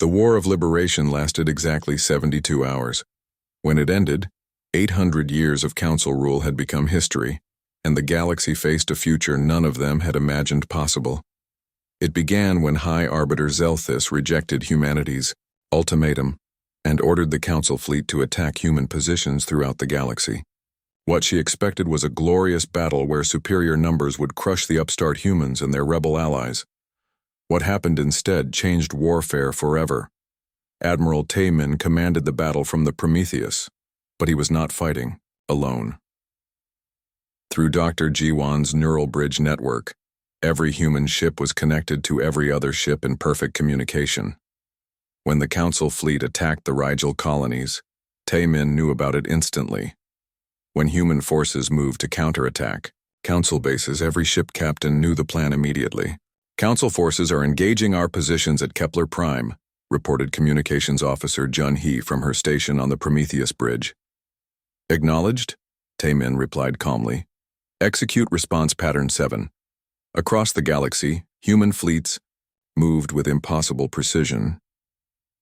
The War of Liberation lasted exactly 72 hours. When it ended, 800 years of council rule had become history, and the galaxy faced a future none of them had imagined possible. It began when High Arbiter Zelthus rejected humanity's ultimatum and ordered the council fleet to attack human positions throughout the galaxy. What she expected was a glorious battle where superior numbers would crush the upstart humans and their rebel allies. What happened instead changed warfare forever. Admiral Taemin commanded the battle from the Prometheus, but he was not fighting alone. Through Dr. Jiwan's neural bridge network, every human ship was connected to every other ship in perfect communication. When the council fleet attacked the Rigel colonies, Taemin knew about it instantly. When human forces moved to counterattack council bases, every ship captain knew the plan immediately. "Council forces are engaging our positions at Kepler Prime," reported Communications Officer Jun Hee from her station on the Prometheus bridge. "Acknowledged," Taemin replied calmly. "Execute response pattern 7. Across the galaxy, human fleets moved with impossible precision.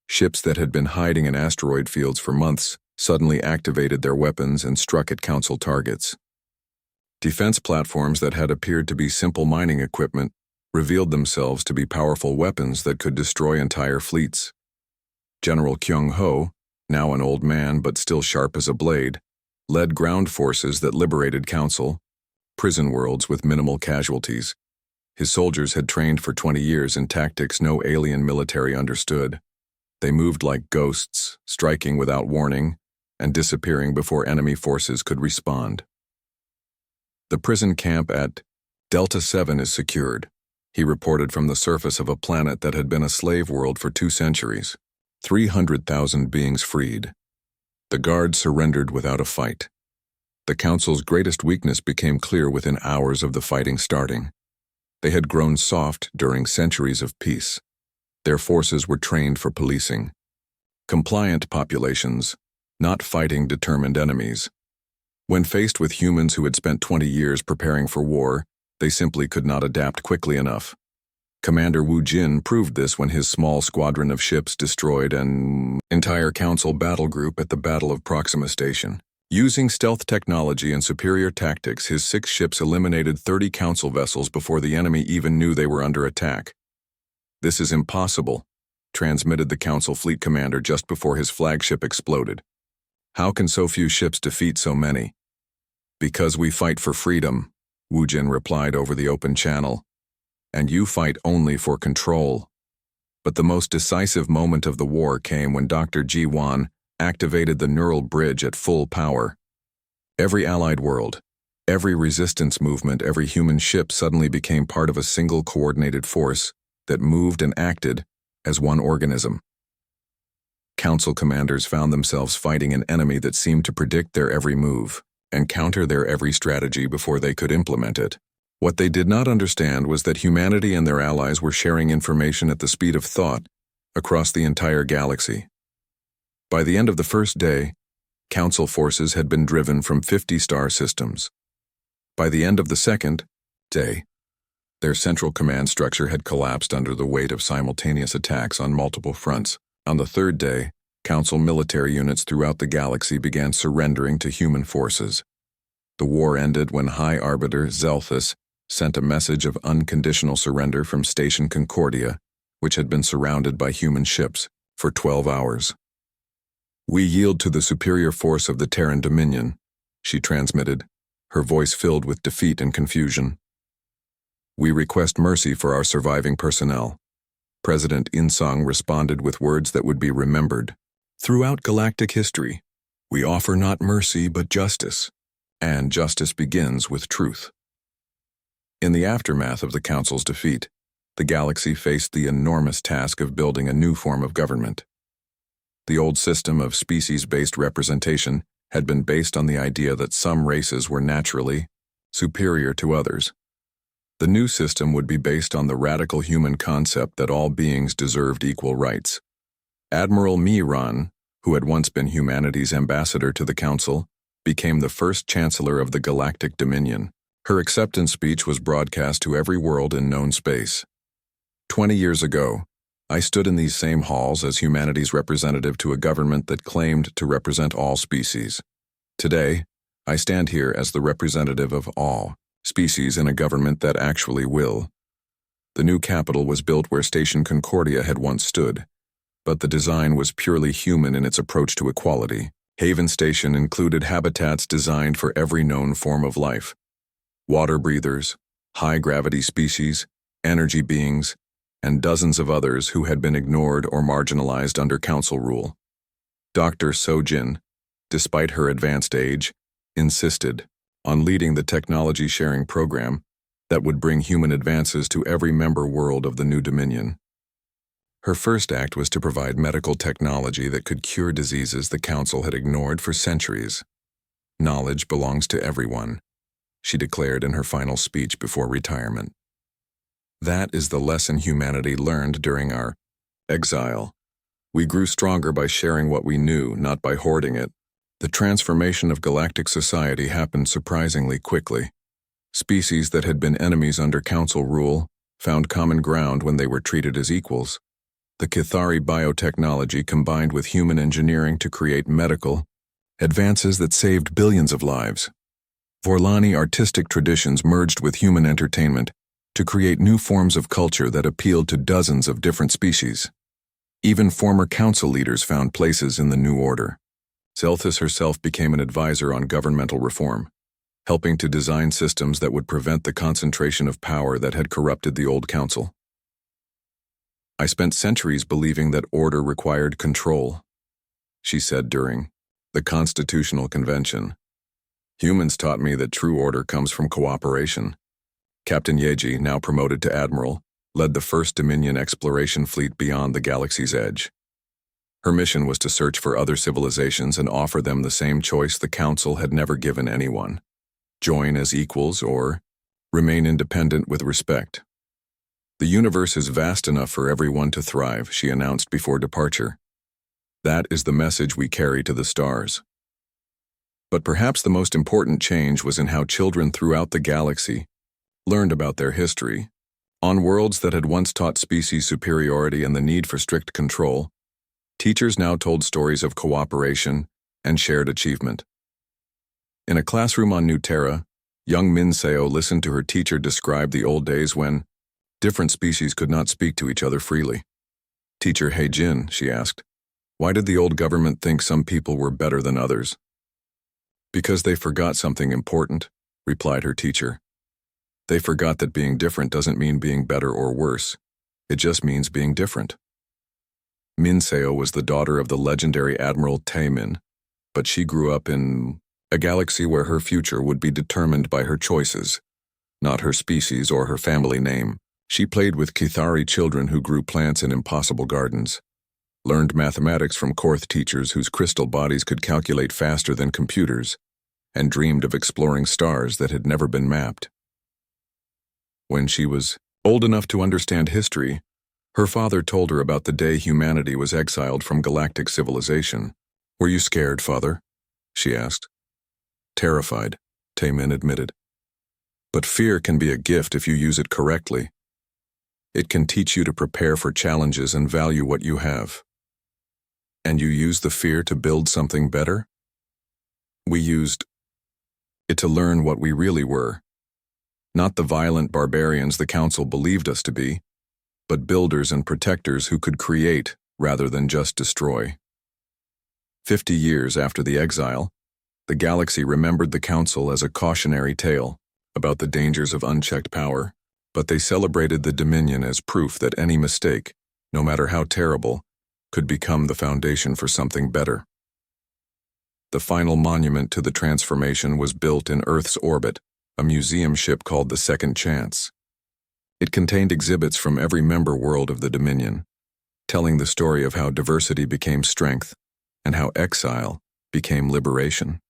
Ships that had been hiding in asteroid fields for months suddenly activated their weapons and struck at council targets. Defense platforms that had appeared to be simple mining equipment revealed themselves to be powerful weapons that could destroy entire fleets. General Kyung-ho, now an old man but still sharp as a blade, led ground forces that liberated council prison worlds with minimal casualties. His soldiers had trained for 20 years in tactics no alien military understood. They moved like ghosts, striking without warning and disappearing before enemy forces could respond. "The prison camp at Delta 7 is secured," he reported from the surface of a planet that had been a slave world for 2 centuries. 300,000 beings freed. The guards surrendered without a fight. The council's greatest weakness became clear within hours of the fighting starting. They had grown soft during centuries of peace. Their forces were trained for policing compliant populations, not fighting determined enemies. When faced with humans who had spent 20 years preparing for war, they simply could not adapt quickly enough. Commander Wu Jin proved this when his small squadron of ships destroyed an entire council battle group at the Battle of Proxima Station. Using stealth technology and superior tactics, his 6 ships eliminated 30 council vessels before the enemy even knew they were under attack. "This is impossible," transmitted the council fleet commander just before his flagship exploded. "How can so few ships defeat so many?" "Because we fight for freedom," Wu Jin replied over the open channel. "And you fight only for control." But the most decisive moment of the war came when Dr. Jiwan activated the neural bridge at full power. Every allied world, every resistance movement, every human ship suddenly became part of a single coordinated force that moved and acted as one organism. Council commanders found themselves fighting an enemy that seemed to predict their every move and counter their every strategy before they could implement it. What they did not understand was that humanity and their allies were sharing information at the speed of thought across the entire galaxy. By the end of the first day, Council forces had been driven from 50 star systems. By the end of the second day, their central command structure had collapsed under the weight of simultaneous attacks on multiple fronts. On the third day, Council military units throughout the galaxy began surrendering to human forces. The war ended when High Arbiter Zelthus sent a message of unconditional surrender from Station Concordia, which had been surrounded by human ships for 12 hours. "We yield to the superior force of the Terran Dominion," she transmitted, her voice filled with defeat and confusion. "We request mercy for our surviving personnel." President Insung responded with words that would be remembered. "Throughout galactic history, we offer not mercy but justice, and justice begins with truth." In the aftermath of the Council's defeat, the galaxy faced the enormous task of building a new form of government. The old system of species-based representation had been based on the idea that some races were naturally superior to others. The new system would be based on the radical human concept that all beings deserved equal rights. Admiral Miran, who had once been humanity's ambassador to the Council, became the first Chancellor of the Galactic Dominion. Her acceptance speech was broadcast to every world in known space. 20 years ago, I stood in these same halls as humanity's representative to a government that claimed to represent all species. Today, I stand here as the representative of all species in a government that actually will. The new capital was built where Station Concordia had once stood, but the design was purely human in its approach to equality. Haven Station included habitats designed for every known form of life: water breathers, high-gravity species, energy beings, and dozens of others who had been ignored or marginalized under council rule. Dr. Sojin, despite her advanced age, insisted on leading the technology-sharing program that would bring human advances to every member world of the new Dominion. Her first act was to provide medical technology that could cure diseases the Council had ignored for centuries. "Knowledge belongs to everyone," she declared in her final speech before retirement. That is the lesson humanity learned during our exile. We grew stronger by sharing what we knew, not by hoarding it. The transformation of galactic society happened surprisingly quickly. Species that had been enemies under Council rule found common ground when they were treated as equals. The Kithari biotechnology combined with human engineering to create medical advances that saved billions of lives. Vorlani artistic traditions merged with human entertainment to create new forms of culture that appealed to dozens of different species. Even former council leaders found places in the new order. Zelthus herself became an advisor on governmental reform, helping to design systems that would prevent the concentration of power that had corrupted the old council. "I spent centuries believing that order required control," she said during the Constitutional Convention. "Humans taught me that true order comes from cooperation." Captain Yeji, now promoted to admiral, led the first Dominion exploration fleet beyond the galaxy's edge. Her mission was to search for other civilizations and offer them the same choice the Council had never given anyone: join as equals or remain independent with respect. "The universe is vast enough for everyone to thrive," she announced before departure. "That is the message we carry to the stars." But perhaps the most important change was in how children throughout the galaxy learned about their history. On worlds that had once taught species superiority and the need for strict control, teachers now told stories of cooperation and shared achievement. In a classroom on New Terra, young Minseo listened to her teacher describe the old days when different species could not speak to each other freely. "Teacher Heijin," she asked, "why did the old government think some people were better than others?" "Because they forgot something important," replied her teacher. "They forgot that being different doesn't mean being better or worse. It just means being different." Minseo was the daughter of the legendary Admiral Taemin, but she grew up in a galaxy where her future would be determined by her choices, not her species or her family name. She played with Kithari children who grew plants in impossible gardens, learned mathematics from Korth teachers whose crystal bodies could calculate faster than computers, and dreamed of exploring stars that had never been mapped. When she was old enough to understand history, her father told her about the day humanity was exiled from galactic civilization. "Were you scared, father?" she asked. "Terrified," Taemin admitted. "But fear can be a gift if you use it correctly. It can teach you to prepare for challenges and value what you have." "And you used the fear to build something better?" "We used it to learn what we really were. Not the violent barbarians the Council believed us to be, but builders and protectors who could create rather than just destroy." 50 years after the exile, the galaxy remembered the Council as a cautionary tale about the dangers of unchecked power, but they celebrated the Dominion as proof that any mistake, no matter how terrible, could become the foundation for something better. The final monument to the transformation was built in Earth's orbit, a museum ship called the Second Chance. It contained exhibits from every member world of the Dominion, telling the story of how diversity became strength and how exile became liberation.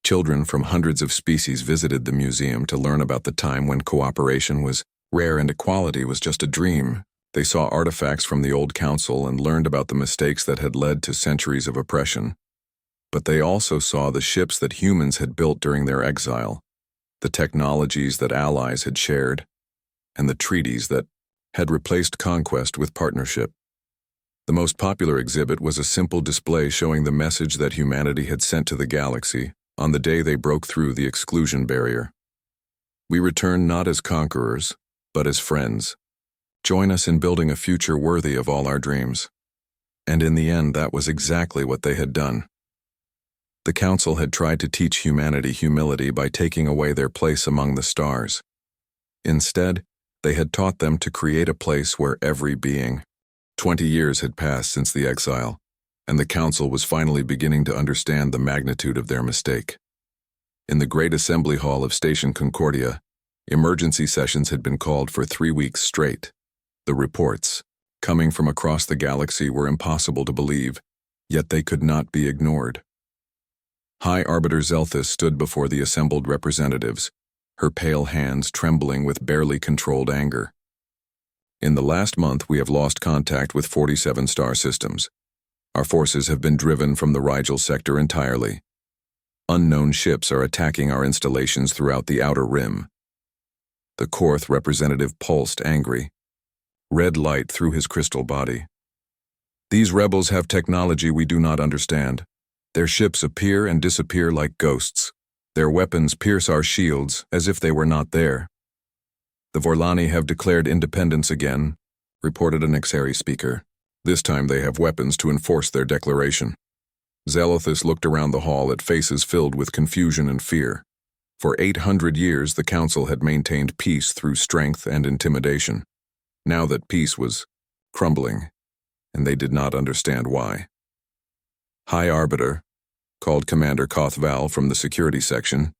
Children from hundreds of species visited the museum to learn about the time when cooperation was rare and equality was just a dream. They saw artifacts from the old council and learned about the mistakes that had led to centuries of oppression. But they also saw the ships that humans had built during their exile, the technologies that allies had shared, and the treaties that had replaced conquest with partnership. The most popular exhibit was a simple display showing the message that humanity had sent to the galaxy on the day they broke through the exclusion barrier. We return not as conquerors, but as friends. Join us in building a future worthy of all our dreams. And in the end, that was exactly what they had done. The Council had tried to teach humanity humility by taking away their place among the stars. Instead, they had taught them to create a place where every being. 20 years had passed since the exile, and the Council was finally beginning to understand the magnitude of their mistake. In the Great Assembly Hall of Station Concordia, emergency sessions had been called for 3 weeks straight. The reports, coming from across the galaxy, were impossible to believe, yet they could not be ignored. High Arbiter Zelthus stood before the assembled representatives, her pale hands trembling with barely controlled anger. In the last month, we have lost contact with 47 star systems. Our forces have been driven from the Rigel sector entirely. Unknown ships are attacking our installations throughout the Outer Rim. The Korth representative pulsed, angry. Red light through his crystal body. These rebels have technology we do not understand. Their ships appear and disappear like ghosts. Their weapons pierce our shields as if they were not there. The Vorlani have declared independence again, reported an Exari speaker. This time they have weapons to enforce their declaration. Zelthus looked around the hall at faces filled with confusion and fear. For 800 years, the Council had maintained peace through strength and intimidation. Now that peace was crumbling, and they did not understand why. High Arbiter, called Commander Kothval from the security section,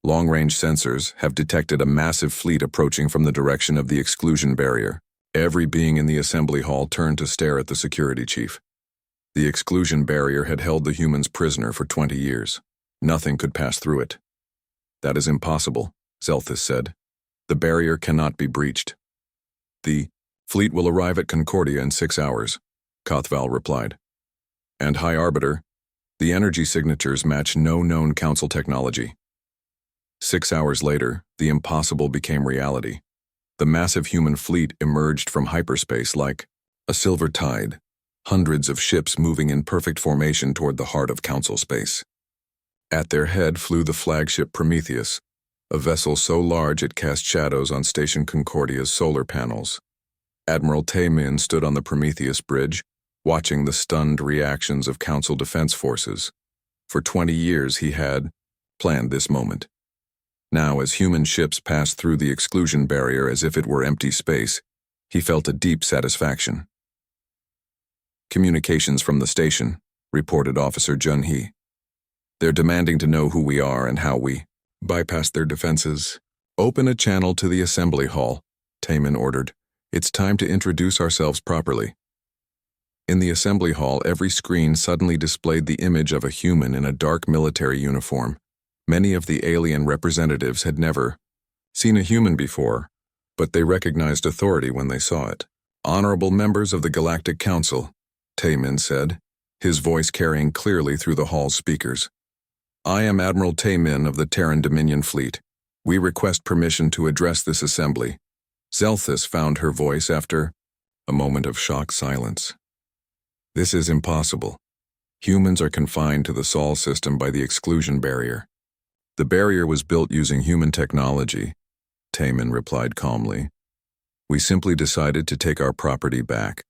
long-range sensors have detected a massive fleet approaching from the direction of the exclusion barrier. Every being in the assembly hall turned to stare at the security chief. The exclusion barrier had held the humans prisoner for 20 years. Nothing could pass through it. That is impossible, Zelthus said. The barrier cannot be breached. The fleet will arrive at Concordia in 6 hours, Kothval replied. And High Arbiter, the energy signatures match no known Council technology. 6 hours later, the impossible became reality. The massive human fleet emerged from hyperspace like a silver tide, hundreds of ships moving in perfect formation toward the heart of Council space. At their head flew the flagship Prometheus, a vessel so large it cast shadows on Station Concordia's solar panels. Admiral Taemin stood on the Prometheus bridge, watching the stunned reactions of Council defense forces. For 20 years he had planned this moment. Now, as human ships passed through the exclusion barrier as if it were empty space, he felt a deep satisfaction. Communications from the station, reported Officer Junhee. They're demanding to know who we are and how we bypass their defenses. Open a channel to the assembly hall, Taemin ordered. It's time to introduce ourselves properly. In the assembly hall, every screen suddenly displayed the image of a human in a dark military uniform. Many of the alien representatives had never seen a human before, but they recognized authority when they saw it. Honorable members of the Galactic Council, Taemin said, his voice carrying clearly through the hall's speakers. I am Admiral Taemin of the Terran Dominion Fleet. We request permission to address this assembly. Zelthus found her voice after a moment of shocked silence. This is impossible. Humans are confined to the Sol system by the exclusion barrier. The barrier was built using human technology, Taemin replied calmly. We simply decided to take our property back.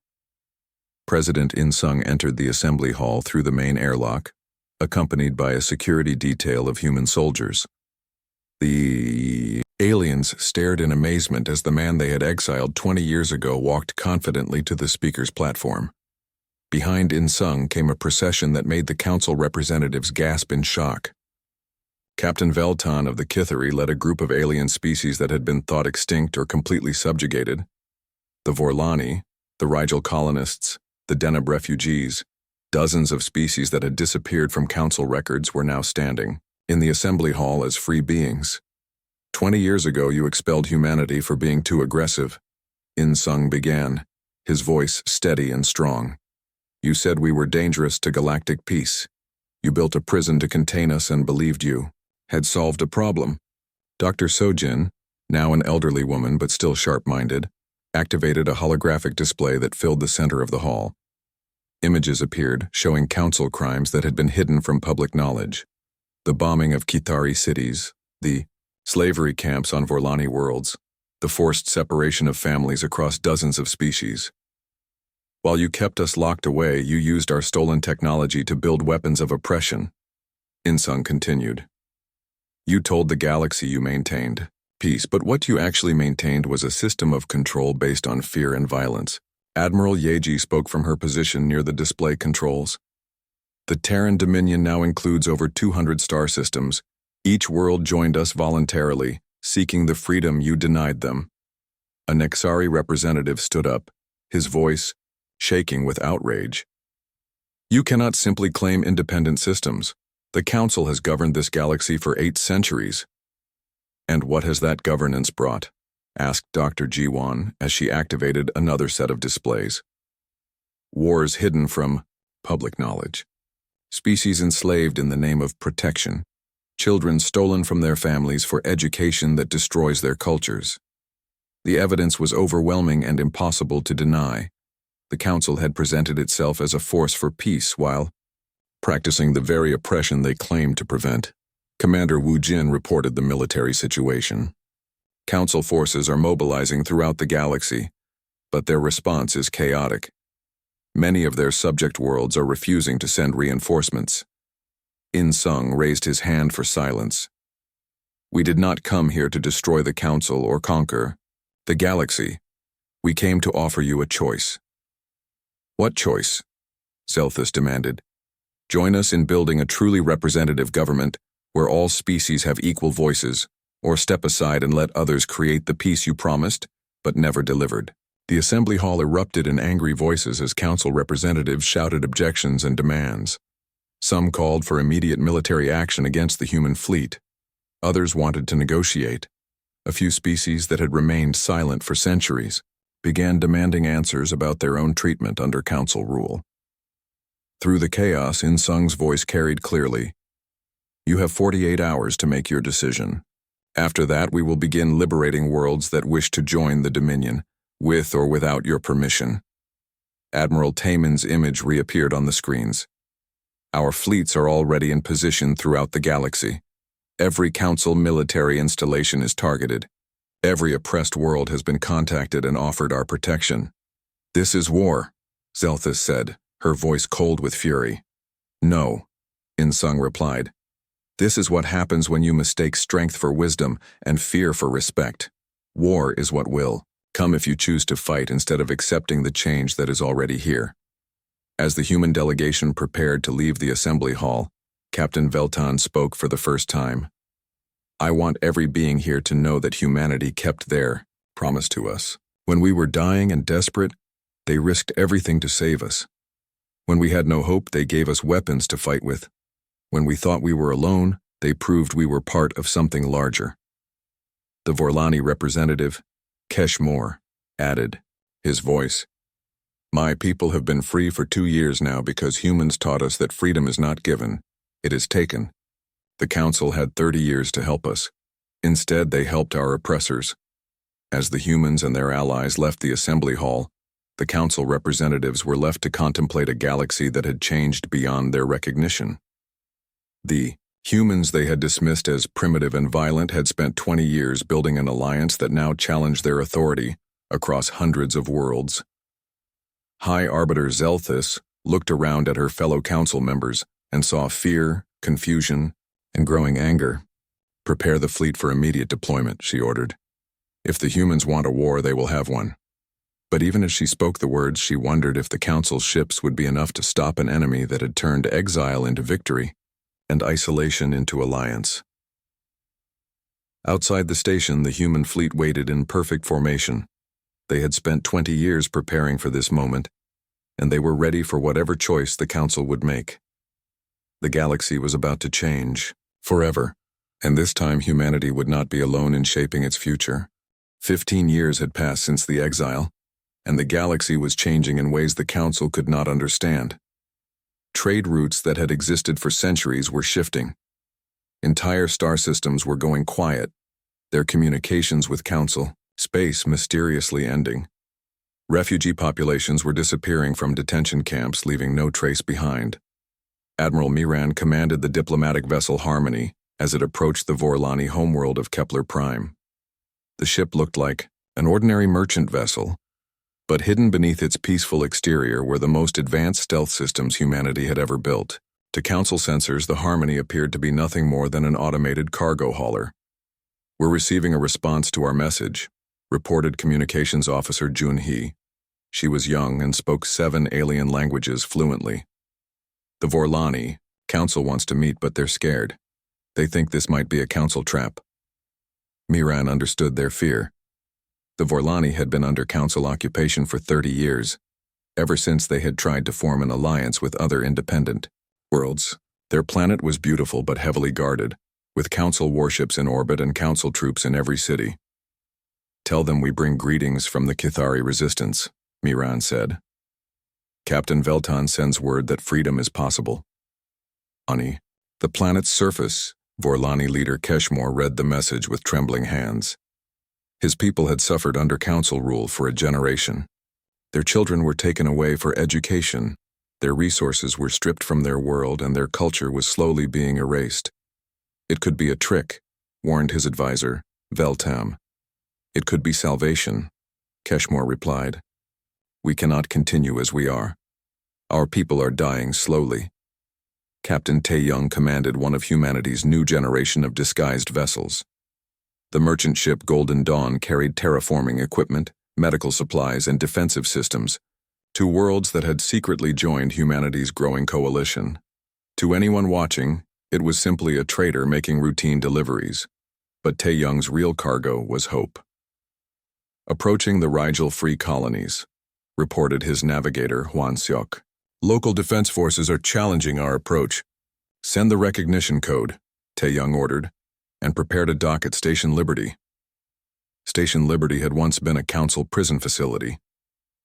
President In-sung entered the assembly hall through the main airlock, accompanied by a security detail of human soldiers. The aliens stared in amazement as the man they had exiled 20 years ago walked confidently to the speaker's platform. Behind In-sung came a procession that made the council representatives gasp in shock. Captain Veltan of the Kithari led a group of alien species that had been thought extinct or completely subjugated. The Vorlani, the Rigel colonists, the Deneb refugees, dozens of species that had disappeared from council records were now standing in the assembly hall as free beings. 20 years ago you expelled humanity for being too aggressive. In-sung began, his voice steady and strong. You said we were dangerous to galactic peace. You built a prison to contain us and believed you had solved a problem. Dr. Sojin, now an elderly woman but still sharp-minded, activated a holographic display that filled the center of the hall. Images appeared, showing council crimes that had been hidden from public knowledge. The bombing of Kithari cities, the slavery camps on Vorlani worlds, the forced separation of families across dozens of species. While you kept us locked away, you used our stolen technology to build weapons of oppression. Insung continued. You told the galaxy you maintained peace, but what you actually maintained was a system of control based on fear and violence. Admiral Yeji spoke from her position near the display controls. The Terran Dominion now includes over 200 star systems. Each world joined us voluntarily, seeking the freedom you denied them. A Nexari representative stood up, his voice shaking with outrage. You cannot simply claim independent systems. The Council has governed this galaxy for 8 centuries. And what has that governance brought? Asked Dr. Jiwan as she activated another set of displays. Wars hidden from public knowledge. Species enslaved in the name of protection. Children stolen from their families for education that destroys their cultures. The evidence was overwhelming and impossible to deny. The Council had presented itself as a force for peace while practicing the very oppression they claimed to prevent. Commander Wu Jin reported the military situation. Council forces are mobilizing throughout the galaxy, but their response is chaotic. Many of their subject worlds are refusing to send reinforcements. In Sung raised his hand for silence. We did not come here to destroy the Council or conquer the galaxy. We came to offer you a choice. What choice? Zelthus demanded. Join us in building a truly representative government where all species have equal voices, or step aside and let others create the peace you promised, but never delivered. The assembly hall erupted in angry voices as council representatives shouted objections and demands. Some called for immediate military action against the human fleet. Others wanted to negotiate. A few species that had remained silent for centuries began demanding answers about their own treatment under council rule. Through the chaos, In Sung's voice carried clearly. You have 48 hours to make your decision. After that, we will begin liberating worlds that wish to join the Dominion, with or without your permission. Admiral Taemin's image reappeared on the screens. Our fleets are already in position throughout the galaxy. Every council military installation is targeted. Every oppressed world has been contacted and offered our protection. This is war, Zelthus said, her voice cold with fury. No, In Sung replied. This is what happens when you mistake strength for wisdom and fear for respect. War is what will come if you choose to fight instead of accepting the change that is already here. As the human delegation prepared to leave the assembly hall, Captain Veltan spoke for the first time. I want every being here to know that humanity kept their promise to us. When we were dying and desperate, they risked everything to save us. When we had no hope, they gave us weapons to fight with. When we thought we were alone, they proved we were part of something larger. The Vorlani representative, Kesh Moore, added, his voice. My people have been free for 2 years now because humans taught us that freedom is not given, it is taken. The Council had 30 years to help us. Instead, they helped our oppressors. As the humans and their allies left the assembly hall, the Council representatives were left to contemplate a galaxy that had changed beyond their recognition. The humans they had dismissed as primitive and violent had spent 20 years building an alliance that now challenged their authority across hundreds of worlds. High Arbiter Zelthus looked around at her fellow council members and saw fear, confusion, and growing anger. Prepare the fleet for immediate deployment, she ordered. If the humans want a war, they will have one. But even as she spoke the words, she wondered if the council's ships would be enough to stop an enemy that had turned exile into victory and isolation into alliance. Outside the station, the human fleet waited in perfect formation. They had spent 20 years preparing for this moment, and they were ready for whatever choice the council would make. The galaxy was about to change, forever, and this time humanity would not be alone in shaping its future. 15 years had passed since the exile, and the galaxy was changing in ways the council could not understand. Trade routes that had existed for centuries were shifting. Entire star systems were going quiet, their communications with council, space mysteriously ending. Refugee populations were disappearing from detention camps, leaving no trace behind. Admiral Miran commanded the diplomatic vessel Harmony as it approached the Vorlani homeworld of Kepler Prime. The ship looked like an ordinary merchant vessel, but hidden beneath its peaceful exterior were the most advanced stealth systems humanity had ever built. To Council sensors, the Harmony appeared to be nothing more than an automated cargo hauler. "We're receiving a response to our message," reported Communications Officer Jun-hee. She was young and spoke 7 alien languages fluently. "The Vorlani, Council wants to meet, but they're scared. They think this might be a Council trap." Miran understood their fear. The Vorlani had been under Council occupation for 30 years, ever since they had tried to form an alliance with other independent worlds. Their planet was beautiful but heavily guarded, with Council warships in orbit and Council troops in every city. "Tell them we bring greetings from the Kithari resistance," Miran said. "Captain Veltan sends word that freedom is possible." On the planet's surface, Vorlani leader Keshmore read the message with trembling hands. His people had suffered under Council rule for a generation. Their children were taken away for education, their resources were stripped from their world, and their culture was slowly being erased. "It could be a trick," warned his advisor, Veltam. "It could be salvation," Keshmore replied. "We cannot continue as we are. Our people are dying slowly." Captain Tae-young commanded one of humanity's new generation of disguised vessels. The merchant ship Golden Dawn carried terraforming equipment, medical supplies, and defensive systems to worlds that had secretly joined humanity's growing coalition. To anyone watching, it was simply a trader making routine deliveries, but Tae-young's real cargo was hope. "Approaching the Rigel-free colonies," reported his navigator, Hwan-seok. "Local defense forces are challenging our approach. Send the recognition code," Tae-young ordered, "and prepare to dock at Station Liberty." Station Liberty had once been a Council prison facility.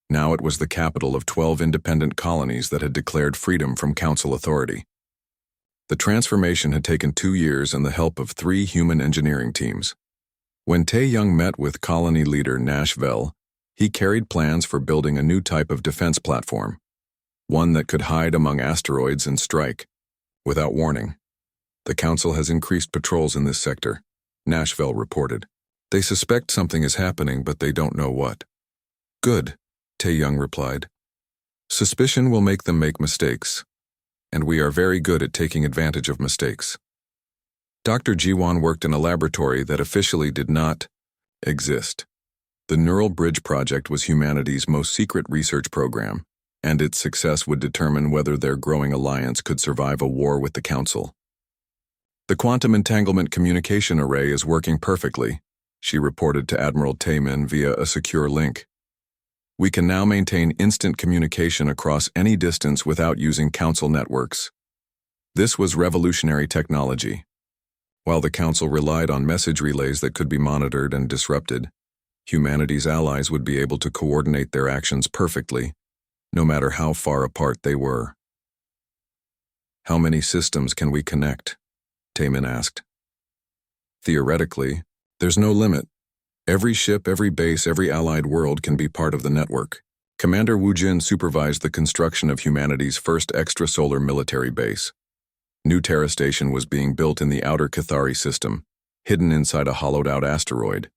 Now it was the capital of 12 independent colonies that had declared freedom from Council authority. The transformation had taken 2 years and the help of 3 human engineering teams. When Tae-young met with colony leader Nash Vel, he carried plans for building a new type of defense platform, one that could hide among asteroids and strike without warning. "The Council has increased patrols in this sector," Nash Vel reported. "They suspect something is happening, but they don't know what." "Good," Tae-young replied. "Suspicion will make them make mistakes, and we are very good at taking advantage of mistakes." Dr. Jiwon worked in a laboratory that officially did not exist. The Neural Bridge Project was humanity's most secret research program, and its success would determine whether their growing alliance could survive a war with the Council. "The quantum entanglement communication array is working perfectly," she reported to Admiral Taemin via a secure link. "We can now maintain instant communication across any distance without using Council networks." This was revolutionary technology. While the Council relied on message relays that could be monitored and disrupted, humanity's allies would be able to coordinate their actions perfectly, no matter how far apart they were. "How many systems can we connect?" Taemin asked. "Theoretically, there's no limit. Every ship, every base, every allied world can be part of the network." Commander Wu Jin supervised the construction of humanity's first extrasolar military base. New Terra Station was being built in the outer Kithari system, hidden inside a hollowed-out asteroid.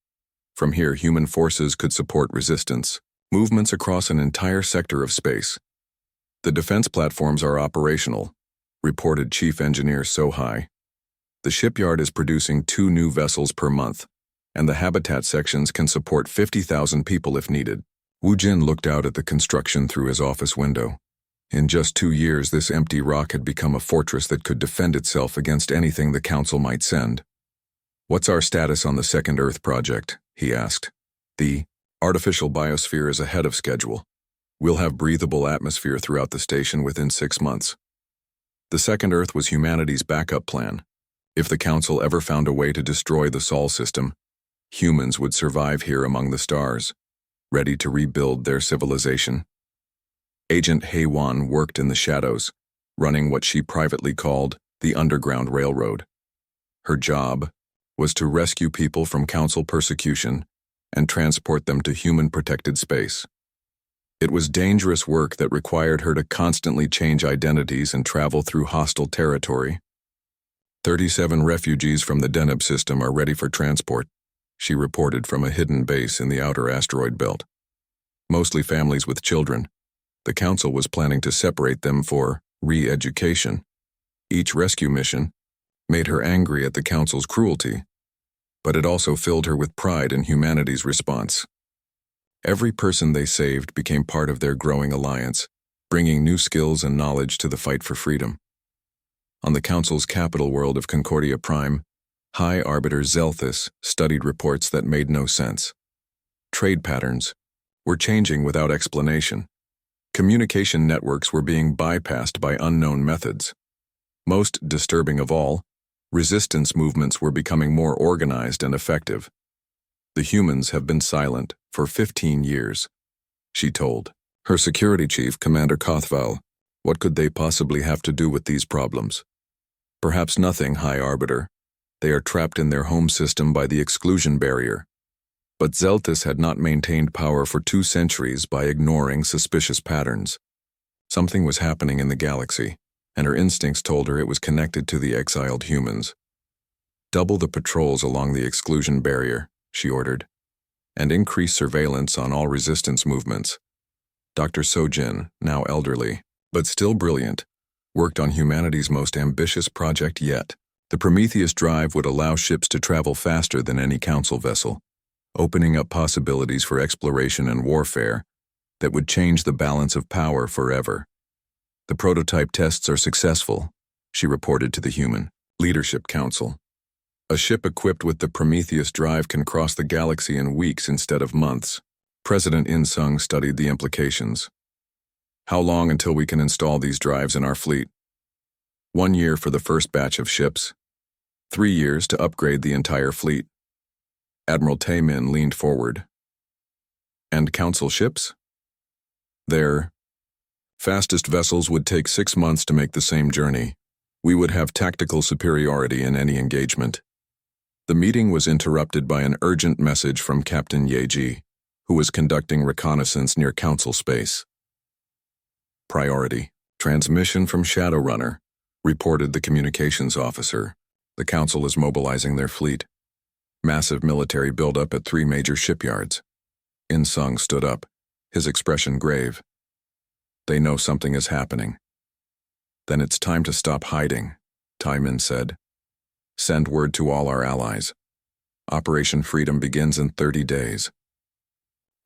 From here, human forces could support resistance movements across an entire sector of space. "The defense platforms are operational," reported Chief Engineer Sohai. "The shipyard is producing 2 new vessels per month, and the habitat sections can support 50,000 people if needed." Wu Jin looked out at the construction through his office window. In just 2 years, this empty rock had become a fortress that could defend itself against anything the Council might send. "What's our status on the Second Earth project?" he asked. "The artificial biosphere is ahead of schedule. We'll have breathable atmosphere throughout the station within 6 months." The Second Earth was humanity's backup plan. If the Council ever found a way to destroy the Sol system, humans would survive here among the stars, ready to rebuild their civilization. Agent Hae-won worked in the shadows, running what she privately called the Underground Railroad. Her job was to rescue people from Council persecution and transport them to human-protected space. It was dangerous work that required her to constantly change identities and travel through hostile territory. 37 refugees from the Deneb system are ready for transport, she reported from a hidden base in the outer asteroid belt. Mostly families with children. The Council was planning to separate them for re-education. Each rescue mission made her angry at the Council's cruelty, but it also filled her with pride in humanity's response. Every person they saved became part of their growing alliance, bringing new skills and knowledge to the fight for freedom. On the Council's capital world of Concordia Prime, High Arbiter Zelthus studied reports that made no sense. Trade patterns were changing without explanation. Communication networks were being bypassed by unknown methods. Most disturbing of all, resistance movements were becoming more organized and effective. The humans have been silent for 15 years, she told her security chief, Commander Kothval. What could they possibly have to do with these problems? Perhaps nothing, High Arbiter. They are trapped in their home system by the exclusion barrier. But Zelthus had not maintained power for 2 centuries by ignoring suspicious patterns. Something was happening in the galaxy, and her instincts told her it was connected to the exiled humans. Double the patrols along the exclusion barrier, she ordered, and increase surveillance on all resistance movements. Dr. Sojin, now elderly, but still brilliant, worked on humanity's most ambitious project yet. The Prometheus drive would allow ships to travel faster than any Council vessel, opening up possibilities for exploration and warfare that would change the balance of power forever. The prototype tests are successful, she reported to the Human Leadership Council. A ship equipped with the Prometheus drive can cross the galaxy in weeks instead of months. President In-sung studied the implications. How long until we can install these drives in our fleet? 1 year for the first batch of ships. 3 years to upgrade the entire fleet. Admiral Taemin leaned forward. And Council ships? Their fastest vessels would take 6 months to make the same journey. We would have tactical superiority in any engagement. The meeting was interrupted by an urgent message from Captain Yeji, who was conducting reconnaissance near Council space. Priority. Transmission from Shadowrunner, reported the communications officer. The Council is mobilizing their fleet. Massive military buildup at 3 major shipyards. In-sung stood up, his expression grave. They know something is happening. Then it's time to stop hiding, Taemin said. Send word to all our allies. Operation Freedom begins in 30 days.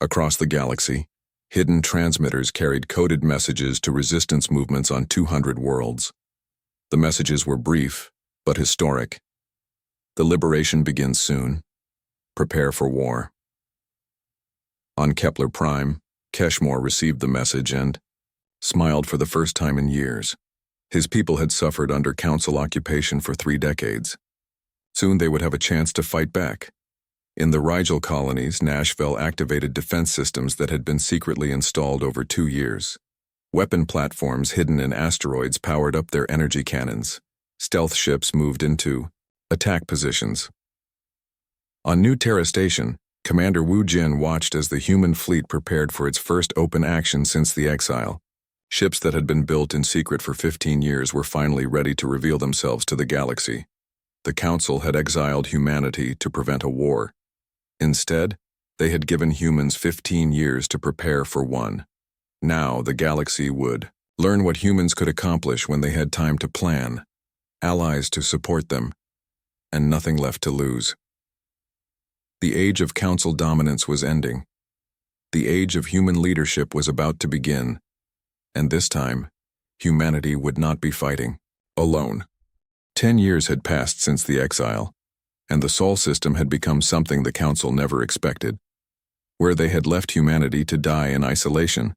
Across the galaxy, hidden transmitters carried coded messages to resistance movements on 200 worlds. The messages were brief, but historic. The liberation begins soon. Prepare for war. On Kepler Prime, Keshmore received the message and smiled for the first time in years. His people had suffered under Council occupation for 3 decades. Soon they would have a chance to fight back. In the Rigel colonies, Nashville activated defense systems that had been secretly installed over 2 years. Weapon platforms hidden in asteroids powered up their energy cannons. Stealth ships moved into attack positions. On New Terra Station, Commander Wu Jin watched as the human fleet prepared for its first open action since the exile. Ships that had been built in secret for 15 years were finally ready to reveal themselves to the galaxy. The Council had exiled humanity to prevent a war. Instead, they had given humans 15 years to prepare for one. Now the galaxy would learn what humans could accomplish when they had time to plan, allies to support them, and nothing left to lose. The age of Council dominance was ending. The age of human leadership was about to begin, and this time, humanity would not be fighting alone. 10 years had passed since the exile, and the Sol system had become something the Council never expected. Where they had left humanity to die in isolation,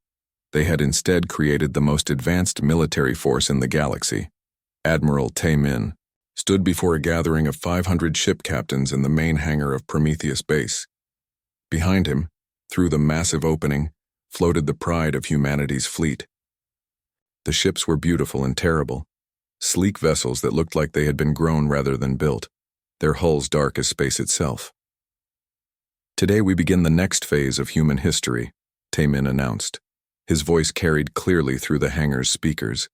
they had instead created the most advanced military force in the galaxy. Admiral Taemin stood before a gathering of 500 ship captains in the main hangar of Prometheus Base. Behind him, through the massive opening, floated the pride of humanity's fleet. The ships were beautiful and terrible. Sleek vessels that looked like they had been grown rather than built, their hulls dark as space itself. Today we begin the next phase of human history, Taemin announced. His voice carried clearly through the hangar's speakers.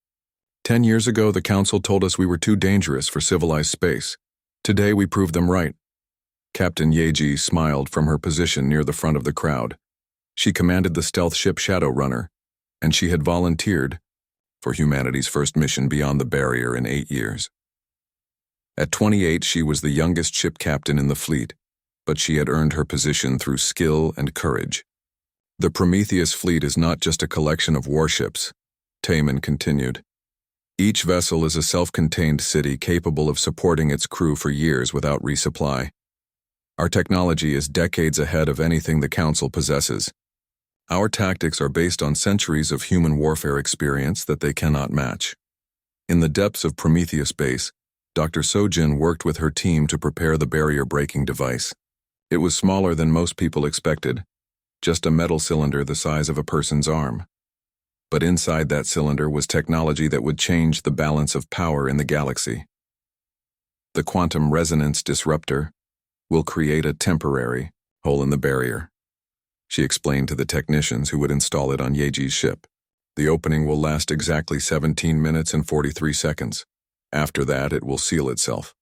10 years ago, the Council told us we were too dangerous for civilized space. Today, we proved them right. Captain Yeji smiled from her position near the front of the crowd. She commanded the stealth ship Shadowrunner, and she had volunteered for humanity's first mission beyond the barrier in 8 years. At 28, she was the youngest ship captain in the fleet, but she had earned her position through skill and courage. The Prometheus fleet is not just a collection of warships, Taman continued. Each vessel is a self-contained city capable of supporting its crew for years without resupply. Our technology is decades ahead of anything the Council possesses. Our tactics are based on centuries of human warfare experience that they cannot match. In the depths of Prometheus Base, Dr. Sojin worked with her team to prepare the barrier-breaking device. It was smaller than most people expected, just a metal cylinder the size of a person's arm. But inside that cylinder was technology that would change the balance of power in the galaxy. The quantum resonance disruptor will create a temporary hole in the barrier, she explained to the technicians who would install it on Yeji's ship. The opening will last exactly 17 minutes and 43 seconds. After that, it will seal itself.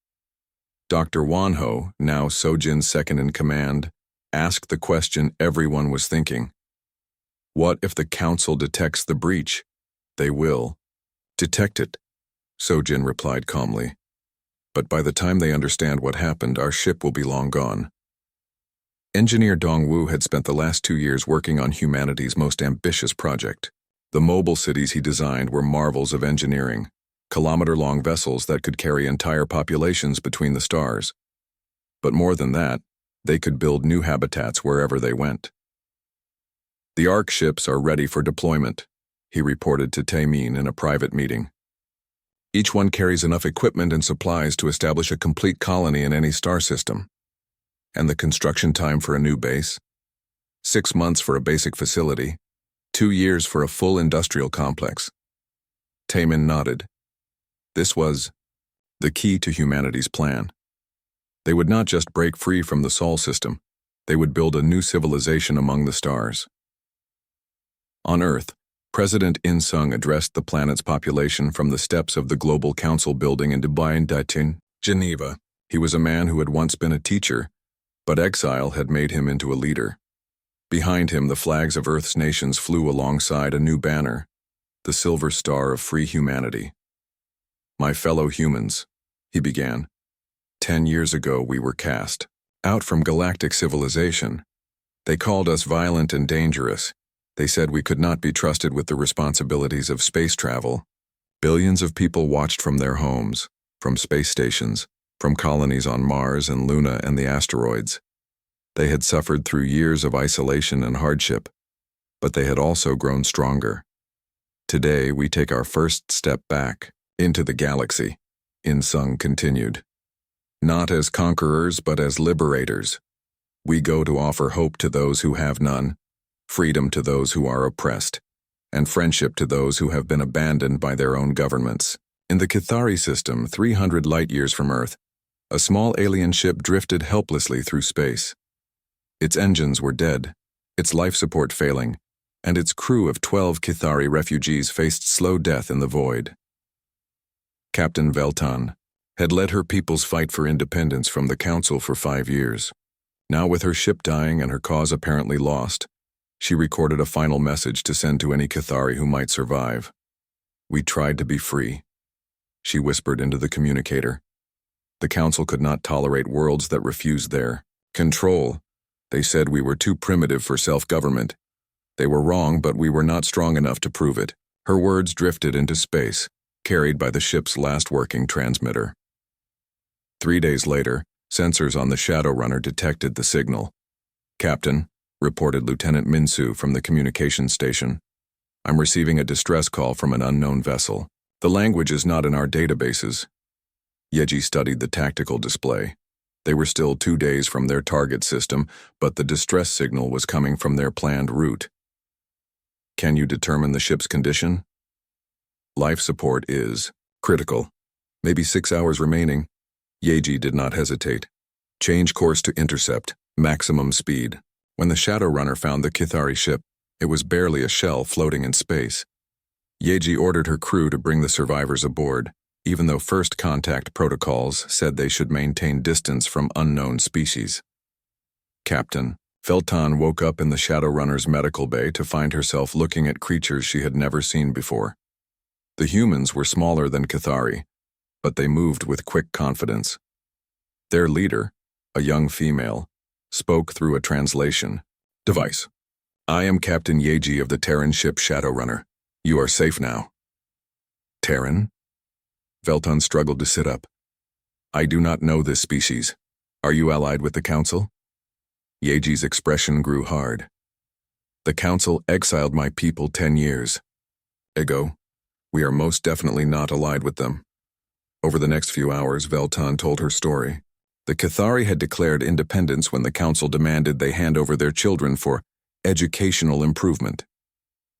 Dr. Wanho, now Sojin's second-in-command, asked the question everyone was thinking. What if the Council detects the breach? They will. Detect it, Sojin replied calmly. But by the time they understand what happened, our ship will be long gone. Engineer Dongwu had spent the last 2 years working on humanity's most ambitious project. The mobile cities he designed were marvels of engineering, kilometer-long vessels that could carry entire populations between the stars. But more than that, they could build new habitats wherever they went. The ARC ships are ready for deployment, he reported to Taemin in a private meeting. Each one carries enough equipment and supplies to establish a complete colony in any star system. And the construction time for a new base? 6 months for a basic facility, 2 years for a full industrial complex. Taemin nodded. This was the key to humanity's plan. They would not just break free from the Sol system, they would build a new civilization among the stars. On Earth, President In-sung addressed the planet's population from the steps of the Global Council building in Dubai, Geneva. He was a man who had once been a teacher, but exile had made him into a leader. Behind him, the flags of Earth's nations flew alongside a new banner, the Silver Star of Free Humanity. My fellow humans, he began. 10 years ago, we were cast out from galactic civilization. They called us violent and dangerous. They said we could not be trusted with the responsibilities of space travel. Billions of people watched from their homes, from space stations, from colonies on Mars and Luna and the asteroids. They had suffered through years of isolation and hardship, but they had also grown stronger. Today, we take our first step back into the galaxy, In-sung continued. Not as conquerors, but as liberators. We go to offer hope to those who have none, freedom to those who are oppressed, and friendship to those who have been abandoned by their own governments. In the Kithari system, 300 light-years from Earth, a small alien ship drifted helplessly through space. Its engines were dead, its life support failing, and its crew of 12 Kithari refugees faced slow death in the void. Captain Veltan had led her people's fight for independence from the Council for 5 years. Now, with her ship dying and her cause apparently lost, she recorded a final message to send to any Kithari who might survive. We tried to be free, she whispered into the communicator. The Council could not tolerate worlds that refused their control. They said we were too primitive for self-government. They were wrong, but we were not strong enough to prove it. Her words drifted into space, carried by the ship's last working transmitter. 3 days later, sensors on the Shadowrunner detected the signal. Captain, reported Lieutenant Minsu from the communications station. I'm receiving a distress call from an unknown vessel. The language is not in our databases. Yeji studied the tactical display. They were still 2 days from their target system, but the distress signal was coming from their planned route. Can you determine the ship's condition? Life support is critical. Maybe 6 hours remaining. Yeji did not hesitate. Change course to intercept, maximum speed. When the Shadowrunner found the Kithari ship, It was barely a shell floating in space. Yeji ordered her crew to bring the survivors aboard, even though first contact protocols said they should maintain distance from unknown species. Captain Veltan woke up in the Shadowrunner's medical bay to find herself looking at creatures she had never seen before. The humans were smaller than Cathari, but they moved with quick confidence. Their leader, a young female, spoke through a translation device. "I am Captain Yeji of the Terran ship Shadowrunner. You are safe now." "Terran?" Veltan struggled to sit up. "I do not know this species. Are you allied with the Council?" Yeji's expression grew hard. "The Council exiled my people 10 years ago. We are most definitely not allied with them." Over the next few hours, Veltan told her story. The Cathari had declared independence when the Council demanded they hand over their children for educational improvement.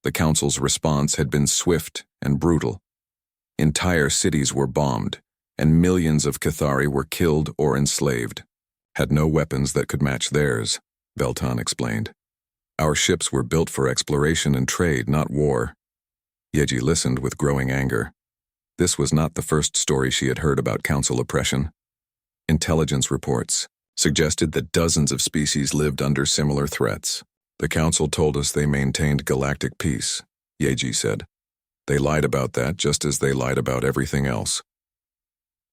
The Council's response had been swift and brutal. Entire cities were bombed, and millions of Cathari were killed or enslaved. "Had no weapons that could match theirs," Veltan explained. "Our ships were built for exploration and trade, not war." Yeji listened with growing anger. This was not the first story she had heard about Council oppression. Intelligence reports suggested that dozens of species lived under similar threats. "The Council told us they maintained galactic peace," Yeji said. "They lied about that just as they lied about everything else."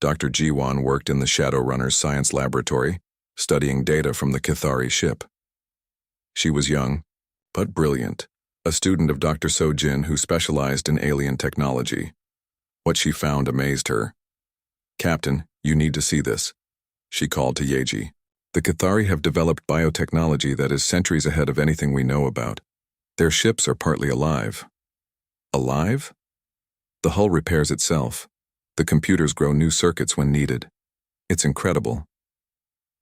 Dr. Jiwan worked in the Shadowrunner's science laboratory, studying data from the Cathari ship. She was young, but brilliant, a student of Dr. Sojin who specialized in alien technology. What she found amazed her. "Captain, you need to see this," she called to Yeji. "The Cathari have developed biotechnology that is centuries ahead of anything we know about. Their ships are partly alive." "Alive?" "The hull repairs itself. The computers grow new circuits when needed. It's incredible."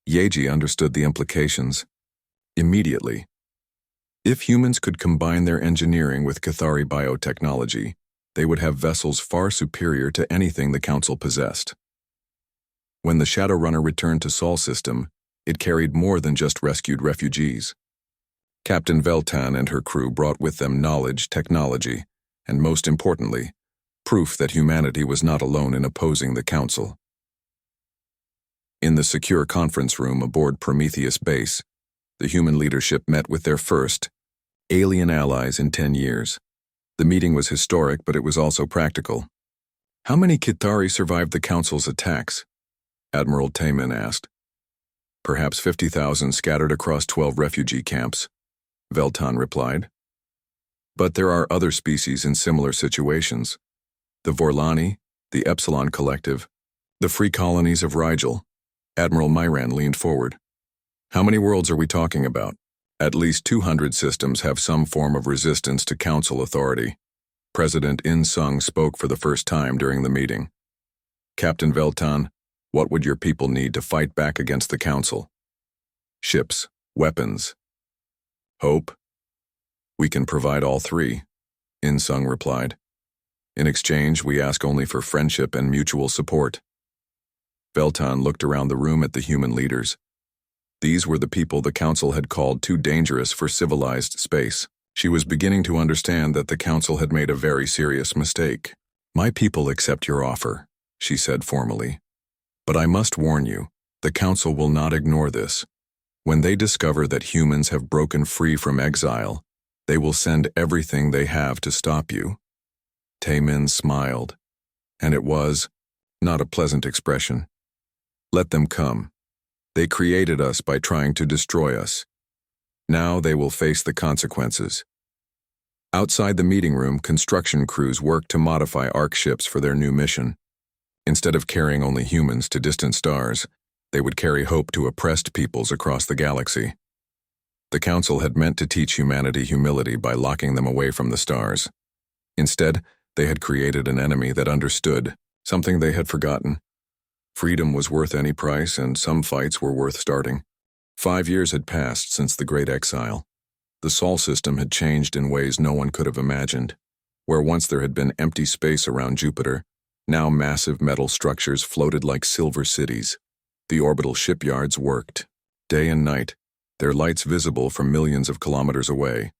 Yeji understood the implications immediately. If humans could combine their engineering with Cathari biotechnology, they would have vessels far superior to anything the Council possessed. When the Shadowrunner returned to Sol System, it carried more than just rescued refugees. Captain Veltan and her crew brought with them knowledge, technology, and most importantly, proof that humanity was not alone in opposing the Council. In the secure conference room aboard Prometheus Base, the human leadership met with their first alien allies in 10 years. The meeting was historic, but it was also practical. "How many Cathari survived the Council's attacks?" Admiral Tayman asked. "Perhaps 50,000 scattered across 12 refugee camps," Veltan replied. "But there are other species in similar situations. The Vorlani, the Epsilon Collective, the free colonies of Rigel." Admiral Myran leaned forward. "How many worlds are we talking about?" "At least 200 systems have some form of resistance to Council authority." President In Sung spoke for the first time during the meeting. "Captain Veltan, what would your people need to fight back against the Council?" "Ships, weapons, hope." "We can provide all three," In Sung replied. "In exchange, we ask only for friendship and mutual support." Veltan looked around the room at the human leaders. These were the people the Council had called too dangerous for civilized space. She was beginning to understand that the Council had made a very serious mistake. "My people accept your offer," she said formally. "But I must warn you, the Council will not ignore this. When they discover that humans have broken free from exile, they will send everything they have to stop you." Taymin smiled, and it was not a pleasant expression. "Let them come. They created us by trying to destroy us. Now they will face the consequences." Outside the meeting room, construction crews worked to modify ARC ships for their new mission. Instead of carrying only humans to distant stars, they would carry hope to oppressed peoples across the galaxy. The Council had meant to teach humanity humility by locking them away from the stars. Instead, they had created an enemy that understood, something they had forgotten. Freedom was worth any price, and some fights were worth starting. 5 years had passed since the Great Exile. The Sol System had changed in ways no one could have imagined. Where once there had been empty space around Jupiter, now massive metal structures floated like silver cities. The orbital shipyards worked, day and night, their lights visible from millions of kilometers away.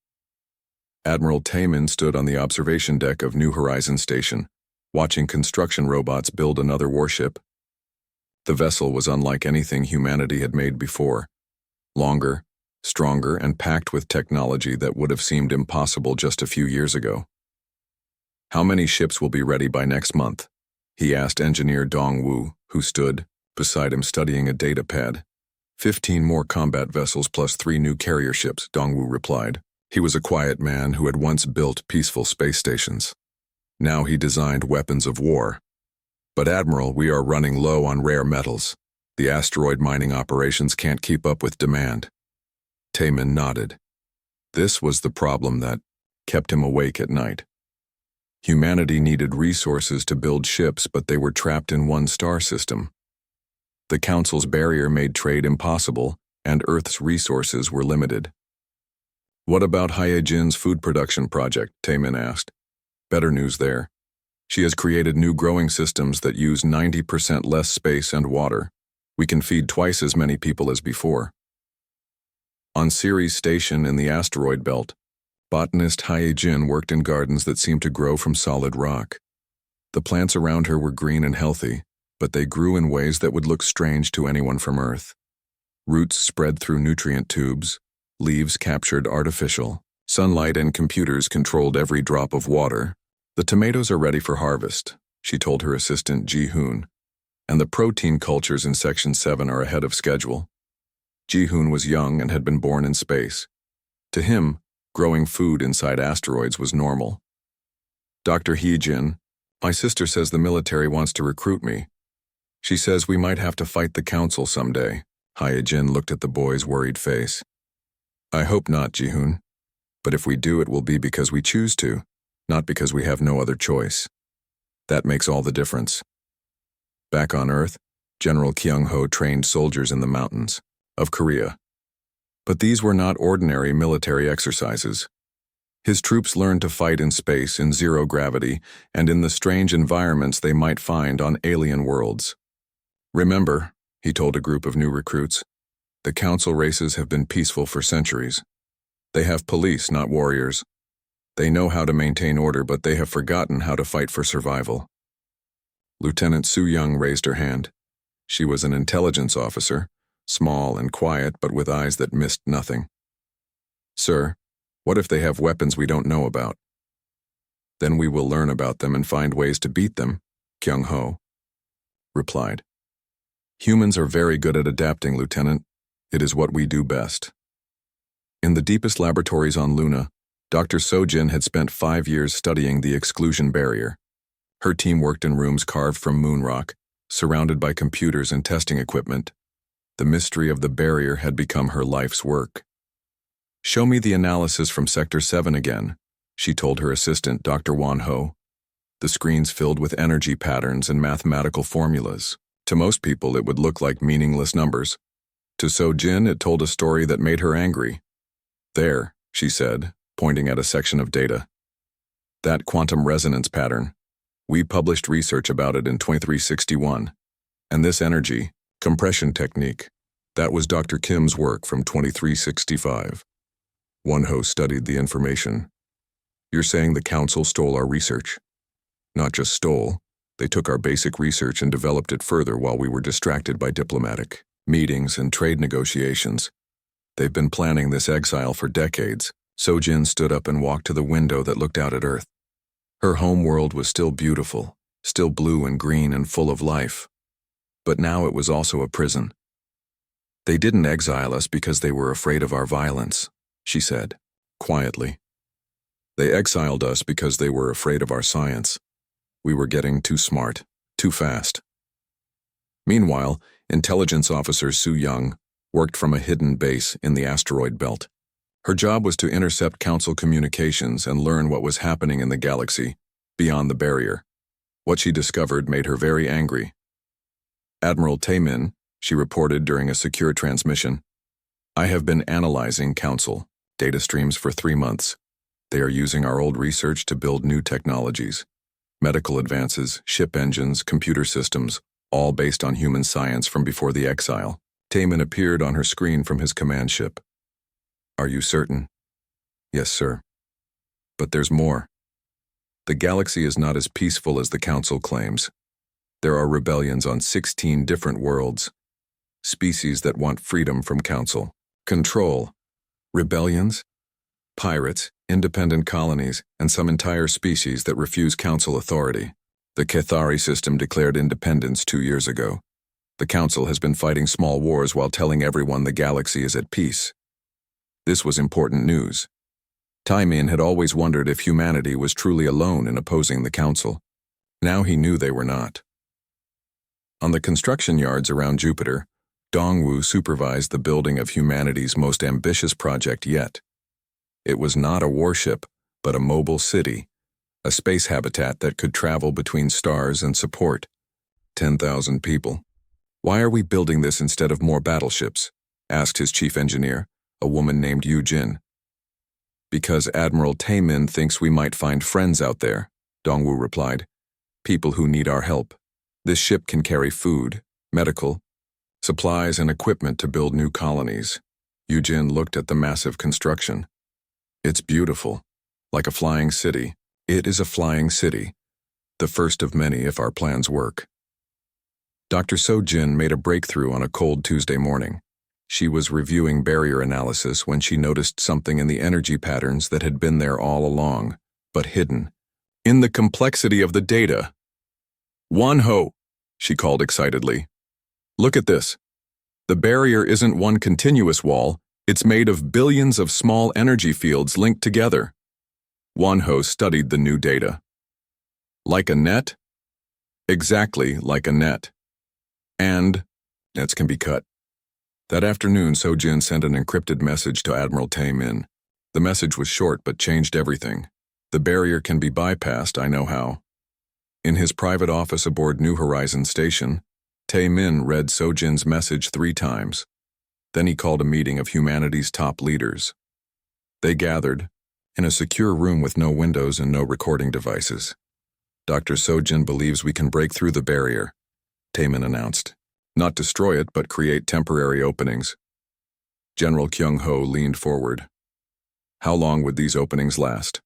Admiral Taman stood on the observation deck of New Horizons Station, watching construction robots build another warship. The vessel was unlike anything humanity had made before. Longer, stronger, and packed with technology that would have seemed impossible just a few years ago. "How many ships will be ready by next month?" he asked engineer Dong Wu, who stood beside him studying a data pad. 15 more combat vessels plus 3 new carrier ships, Dong Wu replied. He was a quiet man who had once built peaceful space stations. Now he designed weapons of war. "But Admiral, we are running low on rare metals. The asteroid mining operations can't keep up with demand." Taman nodded. This was the problem that kept him awake at night. Humanity needed resources to build ships, but they were trapped in one star system. The Council's barrier made trade impossible, and Earth's resources were limited. "What about Hyejin's food production project?" Taman asked. "Better news there. She has created new growing systems that use 90% less space and water. We can feed twice as many people as before." On Ceres Station in the asteroid belt, botanist Hyejin worked in gardens that seemed to grow from solid rock. The plants around her were green and healthy, but they grew in ways that would look strange to anyone from Earth. Roots spread through nutrient tubes, leaves captured artificial sunlight, and computers controlled every drop of water. "The tomatoes are ready for harvest," she told her assistant Ji-hoon, "and the protein cultures in Section 7 are ahead of schedule." Ji-hoon was young and had been born in space. To him, growing food inside asteroids was normal. "Dr. Hyejin, my sister says the military wants to recruit me. She says we might have to fight the Council someday." Hyejin looked at the boy's worried face. "I hope not, Ji-hoon. But if we do, it will be because we choose to, not because we have no other choice. That makes all the difference." Back on Earth, General Kyung-ho trained soldiers in the mountains of Korea. But these were not ordinary military exercises. His troops learned to fight in space, in zero gravity, and in the strange environments they might find on alien worlds. "Remember," he told a group of new recruits, "the Council races have been peaceful for centuries. They have police, not warriors. They know how to maintain order, but they have forgotten how to fight for survival." Lieutenant Su-young raised her hand. She was an intelligence officer, small and quiet, but with eyes that missed nothing. "Sir, what if they have weapons we don't know about?" "Then we will learn about them and find ways to beat them," Kyung-ho replied. "Humans are very good at adapting, Lieutenant. It is what we do best." In the deepest laboratories on Luna, Dr. Sojin had spent 5 years studying the exclusion barrier. Her team worked in rooms carved from moon rock, surrounded by computers and testing equipment. The mystery of the barrier had become her life's work. "Show me the analysis from Sector 7 again," she told her assistant, Dr. Won-ho. The screens filled with energy patterns and mathematical formulas. To most people, it would look like meaningless numbers. To Sojin, it told a story that made her angry. "There," she said, pointing at a section of data. "That quantum resonance pattern. We published research about it in 2361. And this energy compression technique, that was Dr. Kim's work from 2365. Won-ho studied the information. You're saying the Council stole our research? Not just stole, they took our basic research and developed it further while we were distracted by diplomatic meetings and trade negotiations. They've been planning this exile for decades." Sojin stood up and walked to the window that looked out at Earth. Her home world was still beautiful, still blue and green and full of life. But now it was also a prison. "They didn't exile us because they were afraid of our violence," she said, quietly. "They exiled us because they were afraid of our science. We were getting too smart, too fast." Meanwhile, intelligence officer Su-young worked from a hidden base in the asteroid belt. Her job was to intercept Council communications and learn what was happening in the galaxy, beyond the barrier. What she discovered made her very angry. "Admiral Taemin," she reported during a secure transmission, "I have been analyzing Council data streams for 3 months. They are using our old research to build new technologies. Medical advances, ship engines, computer systems, all based on human science from before the exile." Taemin appeared on her screen from his command ship. "Are you certain?" "Yes, sir." But there's more. The galaxy is not as peaceful as the Council claims. There are rebellions on 16 different worlds, species that want freedom from Council control. Rebellions, pirates, independent colonies, and some entire species that refuse Council authority. The Cathari system declared independence 2 years ago. The Council has been fighting small wars while telling everyone the galaxy is at peace. This was important news. Taimin had always wondered if humanity was truly alone in opposing the Council. Now he knew they were not. On the construction yards around Jupiter, Dongwu supervised the building of humanity's most ambitious project yet. It was not a warship, but a mobile city, a space habitat that could travel between stars and support 10,000 people. "Why are we building this instead of more battleships?" asked his chief engineer, a woman named Yu Jin. "Because Admiral Taimin thinks we might find friends out there," Dongwu replied. "People who need our help. This ship can carry food, medical, supplies, and equipment to build new colonies." Yu Jin looked at the massive construction. "It's beautiful, like a flying city." "It is a flying city, the first of many if our plans work." Dr. So Jin made a breakthrough on a cold Tuesday morning. She was reviewing barrier analysis when she noticed something in the energy patterns that had been there all along, but hidden. In the complexity of the data. "Wanho," she called excitedly. "Look at this. The barrier isn't one continuous wall, it's made of billions of small energy fields linked together." Wanho studied the new data. "Like a net?" "Exactly like a net. And nets can be cut." That afternoon, Sojin sent an encrypted message to Admiral Taimin. The message was short but changed everything. "The barrier can be bypassed, I know how." In his private office aboard New Horizon Station, Taimin read Sojin's message 3 times. Then he called a meeting of humanity's top leaders. They gathered in a secure room with no windows and no recording devices. "Dr. Sojin believes we can break through the barrier," Taimin announced. "Not destroy it, but create temporary openings." General Kyung-ho leaned forward. "How long would these openings last?"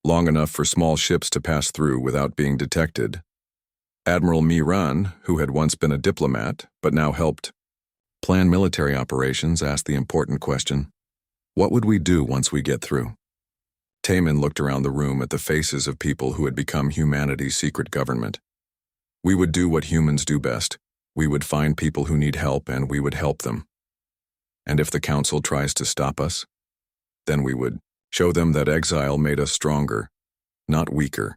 "Long enough for small ships to pass through without being detected." Admiral Mi-ran, who had once been a diplomat, but now helped plan military operations, asked the important question. "What would we do once we get through?" Taimin looked around the room at the faces of people who had become humanity's secret government. "We would do what humans do best. We would find people who need help and we would help them. And if the Council tries to stop us, then we would show them that exile made us stronger, not weaker."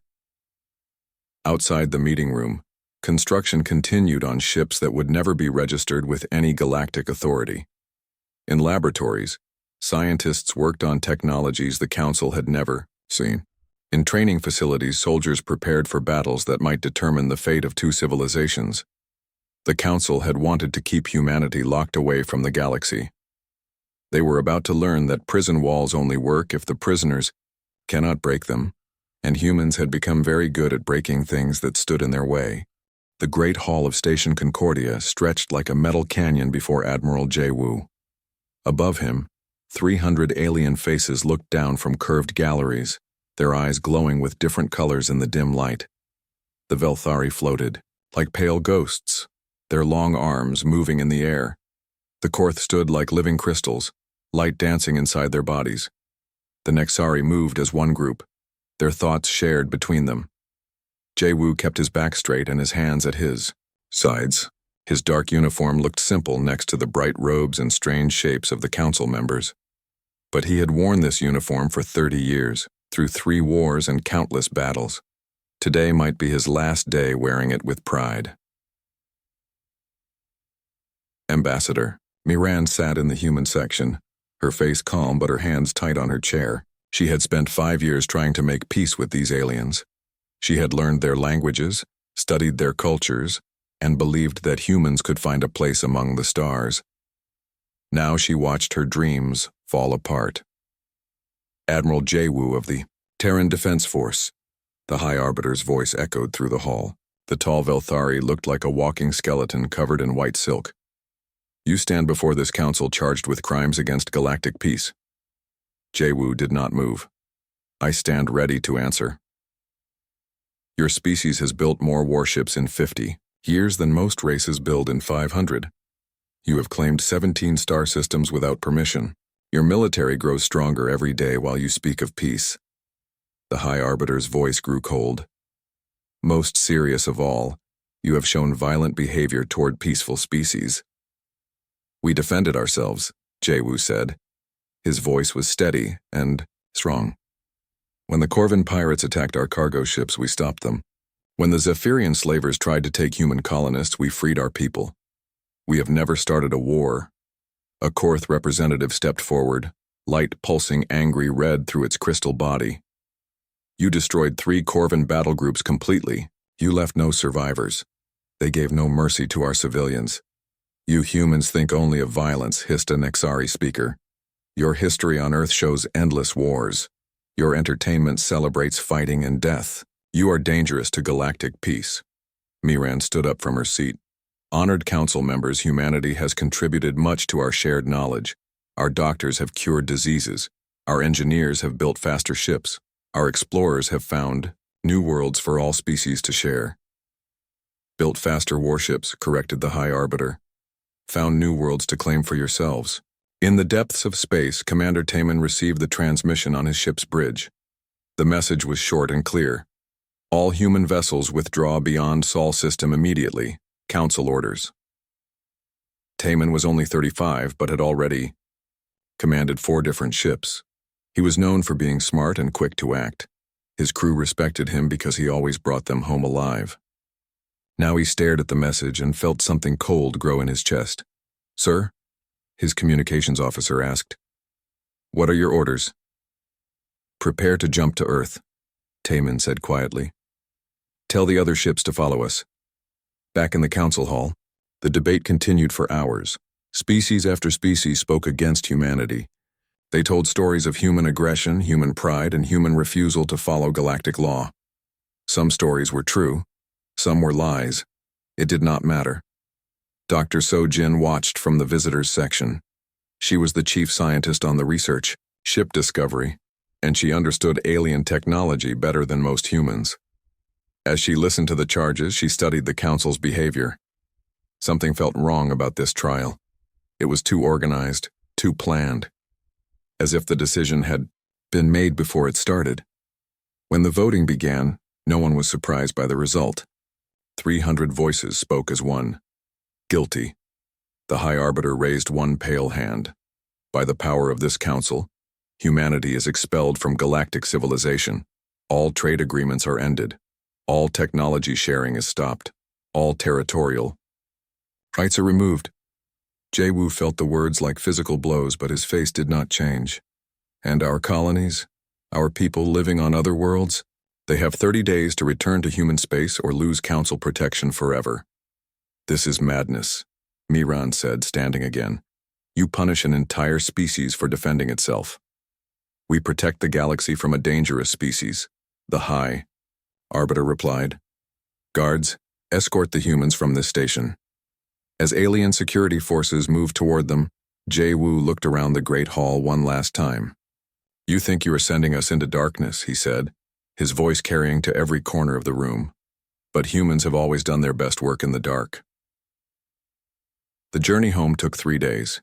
Outside the meeting room, construction continued on ships that would never be registered with any galactic authority. In laboratories, scientists worked on technologies the Council had never seen. In training facilities, soldiers prepared for battles that might determine the fate of 2 civilizations. The Council had wanted to keep humanity locked away from the galaxy. They were about to learn that prison walls only work if the prisoners cannot break them, and humans had become very good at breaking things that stood in their way. The Great Hall of Station Concordia stretched like a metal canyon before Admiral Jae-woo. Above him, 300 alien faces looked down from curved galleries, their eyes glowing with different colors in the dim light. The Velthari floated, like pale ghosts, their long arms moving in the air. The Korth stood like living crystals, light dancing inside their bodies. The Nexari moved as one group, their thoughts shared between them. Jae-woo kept his back straight and his hands at his sides. His dark uniform looked simple next to the bright robes and strange shapes of the Council members. But he had worn this uniform for 30 years, through 3 wars and countless battles. Today might be his last day wearing it with pride. Ambassador. Mi-ran sat in the human section, her face calm but her hands tight on her chair. She had spent 5 years trying to make peace with these aliens. She had learned their languages, studied their cultures, and believed that humans could find a place among the stars. Now she watched her dreams fall apart. Admiral Jae-woo of the Terran Defense Force. The High Arbiter's voice echoed through the hall. The tall Velthari looked like a walking skeleton covered in white silk. "You stand before this council charged with crimes against galactic peace." Jae-woo did not move. I stand ready to answer. Your species has built more warships in 50 years than most races build in 500. You have claimed 17 star systems without permission. Your military grows stronger every day while you speak of peace. The High Arbiter's voice grew cold. Most serious of all, you have shown violent behavior toward peaceful species. We defended ourselves, Jae-woo said. His voice was steady and strong. When the Corvin pirates attacked our cargo ships, we stopped them. When the Zephyrian slavers tried to take human colonists, we freed our people. We have never started a war. A Korth representative stepped forward, light pulsing angry red through its crystal body. You destroyed 3 Corvin battle groups completely. You left no survivors. They gave no mercy to our civilians. You humans think only of violence, hissed a Nexari speaker. Your history on Earth shows endless wars. Your entertainment celebrates fighting and death. You are dangerous to galactic peace. Miran stood up from her seat. Honored council members, humanity has contributed much to our shared knowledge. Our doctors have cured diseases. Our engineers have built faster ships. Our explorers have found new worlds for all species to share. Built faster warships, corrected the High Arbiter. Found new worlds to claim for yourselves. In the depths of space, Commander Taman received the transmission on his ship's bridge. The message was short and clear. All human vessels withdraw beyond Sol system immediately. Council orders. Taman was only 35, but had already commanded 4 different ships. He was known for being smart and quick to act. His crew respected him because he always brought them home alive. Now he stared at the message and felt something cold grow in his chest. Sir? His communications officer asked. What are your orders? Prepare to jump to Earth, Taman said quietly. Tell the other ships to follow us. Back in the council hall, the debate continued for hours. Species after species spoke against humanity. They told stories of human aggression, human pride, and human refusal to follow galactic law. Some stories were true, some were lies. It did not matter. Dr. So-jin watched from the visitors section. She was the chief scientist on the research, ship discovery, and she understood alien technology better than most humans. As she listened to the charges, she studied the council's behavior. Something felt wrong about this trial. It was too organized, too planned, as if the decision had been made before it started. When the voting began, no one was surprised by the result. 300 voices spoke as one. Guilty. The High Arbiter raised one pale hand. By the power of this council, humanity is expelled from galactic civilization. All trade agreements are ended. All technology sharing is stopped. All territorial rights are removed. Jae-woo felt the words like physical blows, but his face did not change. And our colonies, our people living on other worlds, they have 30 days to return to human space or lose council protection forever. This is madness, Miran said, standing again. You punish an entire species for defending itself. We protect the galaxy from a dangerous species, the High Arbiter replied. Guards, escort the humans from this station. As alien security forces moved toward them, Jae-woo looked around the great hall one last time. You think you are sending us into darkness, he said, his voice carrying to every corner of the room. But humans have always done their best work in the dark. The journey home took 3 days.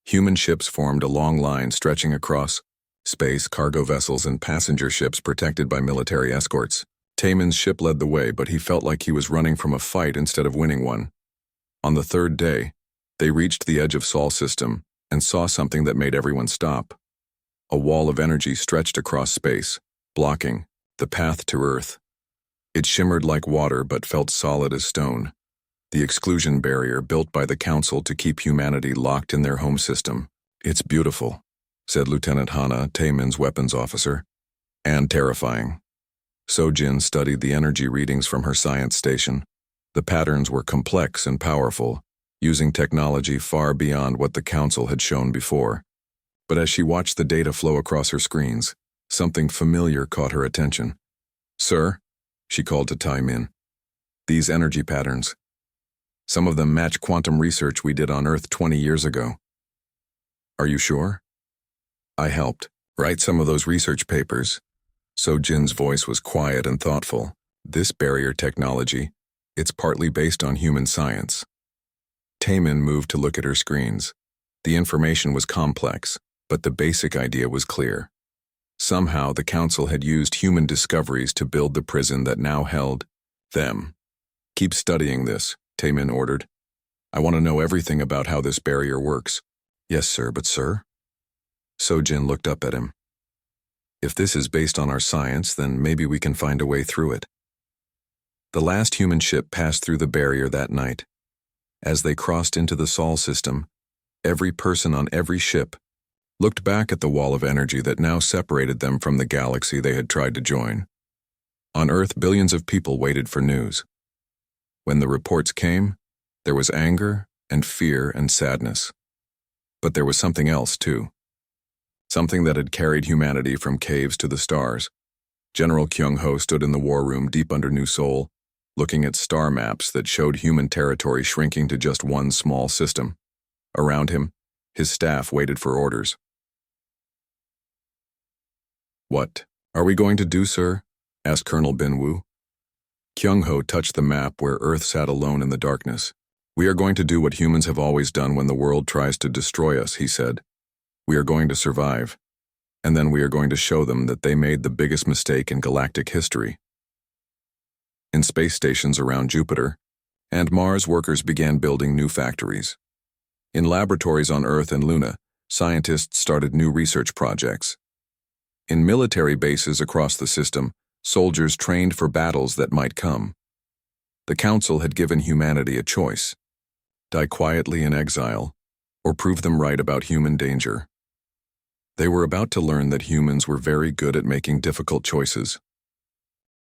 Human ships formed a long line stretching across space, cargo vessels, and passenger ships protected by military escorts. Taman's ship led the way, but he felt like he was running from a fight instead of winning one. On the 3rd day, they reached the edge of Sol system and saw something that made everyone stop. A wall of energy stretched across space, blocking the path to Earth. It shimmered like water but felt solid as stone. The exclusion barrier built by the Council to keep humanity locked in their home system. It's beautiful, said Lieutenant Hana, Taman's weapons officer. And terrifying. So-jin studied the energy readings from her science station. The patterns were complex and powerful, using technology far beyond what the Council had shown before. But as she watched the data flow across her screens, something familiar caught her attention. Sir, she called to Tai Min. These energy patterns. Some of them match quantum research we did on Earth 20 years ago. Are you sure? I helped write some of those research papers. Jin's voice was quiet and thoughtful. This barrier technology, it's partly based on human science. Taemin moved to look at her screens. The information was complex, but the basic idea was clear. Somehow, the Council had used human discoveries to build the prison that now held them. Keep studying this, Taemin ordered. I want to know everything about how this barrier works. Yes, sir, but sir? Jin looked up at him. If this is based on our science, then maybe we can find a way through it. The last human ship passed through the barrier that night. As they crossed into the Sol system, every person on every ship looked back at the wall of energy that now separated them from the galaxy they had tried to join. On Earth, billions of people waited for news. When the reports came, there was anger and fear and sadness. But there was something else, too. Something that had carried humanity from caves to the stars. General Kyung-ho stood in the war room deep under New Seoul, looking at star maps that showed human territory shrinking to just one small system. Around him, his staff waited for orders. What are we going to do, sir? Asked Colonel Bin-woo. Kyung-ho touched the map where Earth sat alone in the darkness. We are going to do what humans have always done when the world tries to destroy us, he said. We are going to survive. And then we are going to show them that they made the biggest mistake in galactic history. In space stations around Jupiter and Mars, workers began building new factories. In laboratories on Earth and Luna, scientists started new research projects. In military bases across the system, soldiers trained for battles that might come. The Council had given humanity a choice: die quietly in exile, or prove them right about human danger. They were about to learn that humans were very good at making difficult choices.